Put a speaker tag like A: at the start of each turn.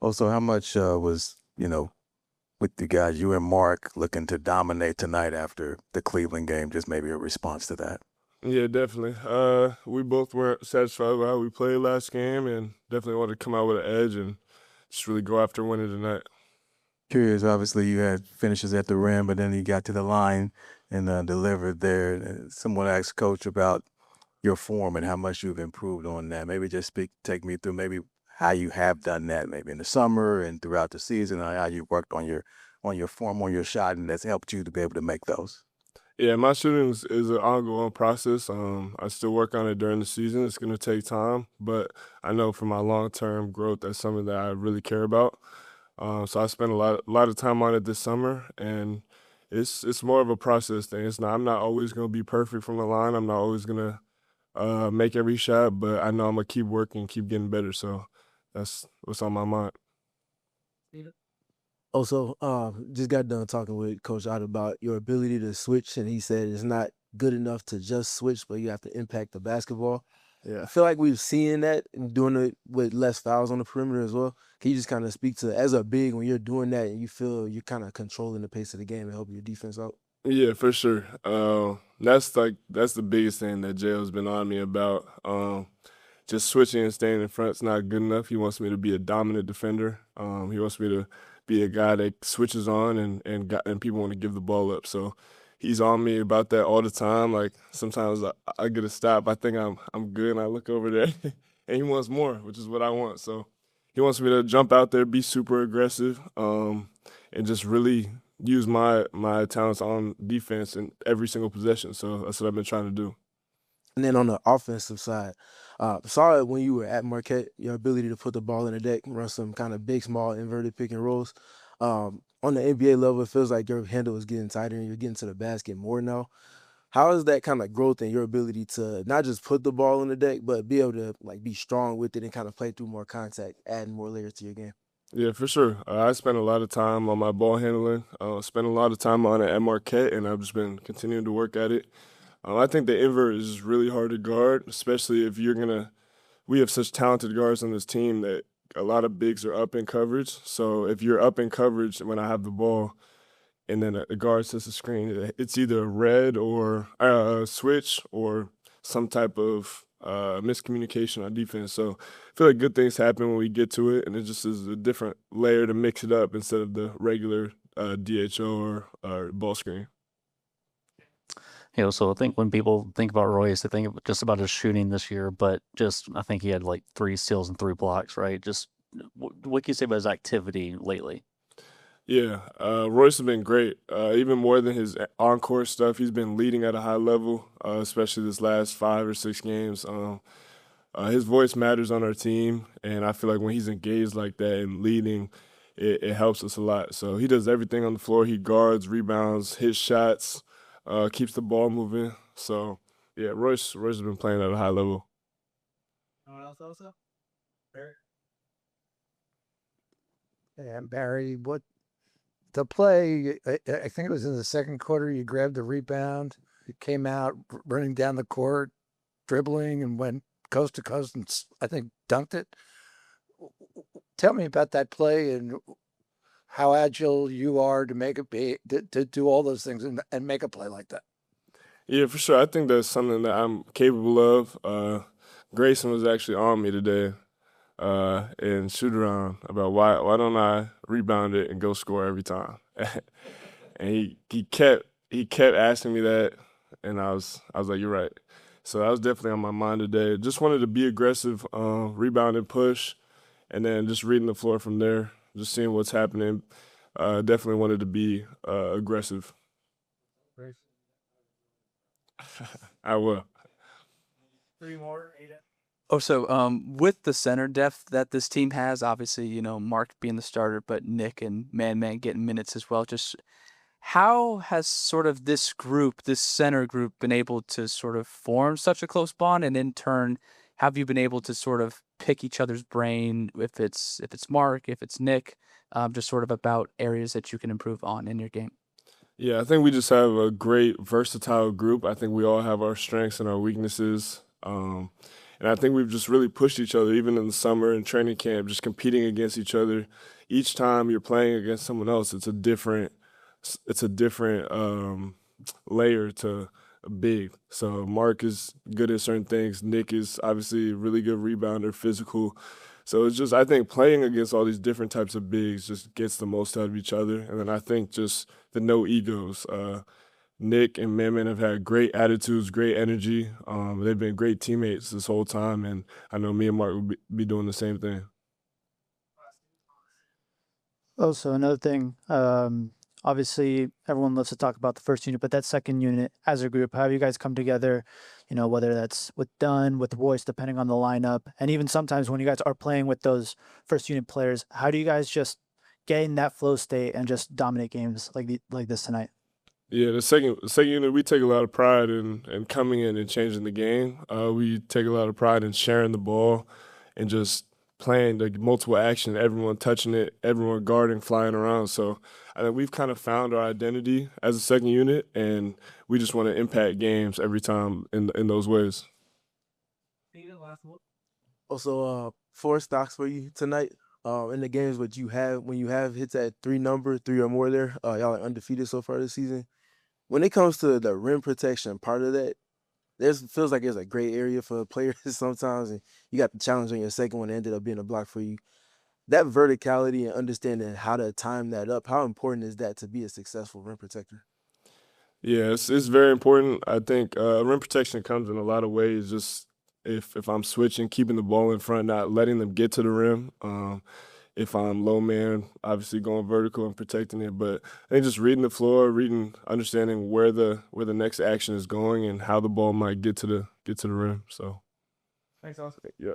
A: Also, how much was, with you guys, you and Mark looking to dominate tonight after the Cleveland game, just maybe a response to that?
B: Yeah, definitely. We both weren't satisfied with how we played last game, and definitely wanted to come out with an edge and just really go after winning tonight.
A: Curious, obviously, you had finishes at the rim, but then you got to the line and delivered there. Someone asked Coach about your form and how much you've improved on that. Maybe just take me through maybe how you have done that, maybe in the summer and throughout the season, or how you worked on your form, on your shot, and that's helped you to be able to make those.
B: Yeah, my shooting is an ongoing process. I still work on it during the season. It's going to take time, but I know for my long term growth, that's something that I really care about. So I spent a lot of time on it this summer, and it's more of a process thing. It's not I'm not always going to be perfect from the line. I'm not always going to make every shot, but I know I'm gonna keep working, keep getting better. So that's what's on my mind.
C: Also, just got done talking with Coach Ott about your ability to switch, and he said it's not good enough to just switch, but you have to impact the basketball. I
B: Yeah.
C: feel like we've seen that and doing it with less fouls on the perimeter as well. Can you just kind of speak to as a big when you're doing that and you feel you're kind of controlling the pace of the game and helping your defense out?
B: Yeah, for sure. That's the biggest thing that Jail's been on me about. Just switching and staying in front's not good enough. He wants me to be a dominant defender. He wants me to be a guy that switches on and people want to give the ball up. So he's on me about that all the time. Like sometimes I get a stop. I think I'm good, and I look over there, and he wants more, which is what I want. So he wants me to jump out there, be super aggressive, and just really use my talents on defense in every single possession. So that's what I've been trying to do.
C: And then on the offensive side, saw it when you were at Marquette, your ability to put the ball in the deck, run some kind of big, small, inverted pick and rolls. On the NBA level, it feels like your handle is getting tighter and you're getting to the basket more now. How is that kind of growth in your ability to not just put the ball in the deck, but be able to like be strong with it and kind of play through more contact, adding more layers to your game?
B: Yeah, for sure. I spent a lot of time on my ball handling. Spent a lot of time on it at Marquette, and I've just been continuing to work at it. I think the invert is really hard to guard, especially if you're gonna. We have such talented guards on this team that a lot of bigs are up in coverage. So if you're up in coverage when I have the ball, and then a guard sets a screen, it's either a red or a switch or some type of miscommunication on defense. So I feel like good things happen when we get to it, and it just is a different layer to mix it up instead of the regular DHO or ball screen.
D: So I think when people think about Royce, they think just about his shooting this year, but just I think he had like 3 steals and 3 blocks, right? Just what can you say about his activity lately?
B: Yeah, Royce has been great. Even more than his encore stuff, he's been leading at a high level, especially this last 5 or 6 games. His voice matters on our team, and I feel like when he's engaged like that and leading, it helps us a lot. So he does everything on the floor. He guards, rebounds, hits shots, keeps the ball moving. So yeah, Royce has been playing at a high level.
E: And Barry, what the play? I think it was in the second quarter. You grabbed the rebound. You came out running down the court, dribbling, and went coast to coast, and I think dunked it. Tell me about that play and how agile you are to make it be to do all those things and make a play like that.
B: Yeah, for sure. I think that's something that I'm capable of. Grayson was actually on me today and shoot around about why don't I rebound it and go score every time? And he kept asking me that, and I was like, you're right. So that was definitely on my mind today. Just wanted to be aggressive, rebound and push, and then just reading the floor from there, just seeing what's happening. Definitely wanted to be aggressive. I will.
F: With the center depth that this team has, obviously, Mark being the starter, but Nick and Man getting minutes as well. Just how has sort of this group, this center group, been able to sort of form such a close bond, and in turn, have you been able to sort of pick each other's brain, if it's Mark, if it's Nick, just sort of about areas that you can improve on in your game?
B: Yeah, I think we just have a great versatile group. I think we all have our strengths and our weaknesses. And I think we've just really pushed each other, even in the summer and training camp, just competing against each other. Each time you're playing against someone else, it's a different layer to a big. So Mark is good at certain things. Nick is obviously a really good rebounder, physical. So it's just, I think playing against all these different types of bigs just gets the most out of each other. And then I think just the no egos. Nick and Man have had great attitudes, great energy. They've been great teammates this whole time, and I know me and Mark will be doing the same thing.
G: Also, another thing, obviously everyone loves to talk about the first unit, but that second unit as a group, how have you guys come together? You know, whether that's with Dunn, with Royce, depending on the lineup, and even sometimes when you guys are playing with those first unit players, how do you guys just get in that flow state and just dominate games like this tonight?
B: Yeah, the second unit, we take a lot of pride in coming in and changing the game. We take a lot of pride in sharing the ball and just playing the multiple action, everyone touching it, everyone guarding, flying around. So I think we've kind of found our identity as a second unit, and we just want to impact games every time in those ways.
C: Also, 4 stocks for you tonight. In the games when you have hits at 3 or more there, y'all are undefeated so far this season. When it comes to the rim protection part of that, feels like there's a gray area for players sometimes, and you got the challenge on your second one that ended up being a block for you. That verticality and understanding how to time that up, how important is that to be a successful rim protector?
B: Yeah, it's very important. I think rim protection comes in a lot of ways. Just if I'm switching, keeping the ball in front, not letting them get to the rim. If I'm low man, obviously going vertical and protecting it. But I think just reading the floor, understanding where the next action is going and how the ball might get to the rim. So,
F: Thanks, Austin.
B: yeah.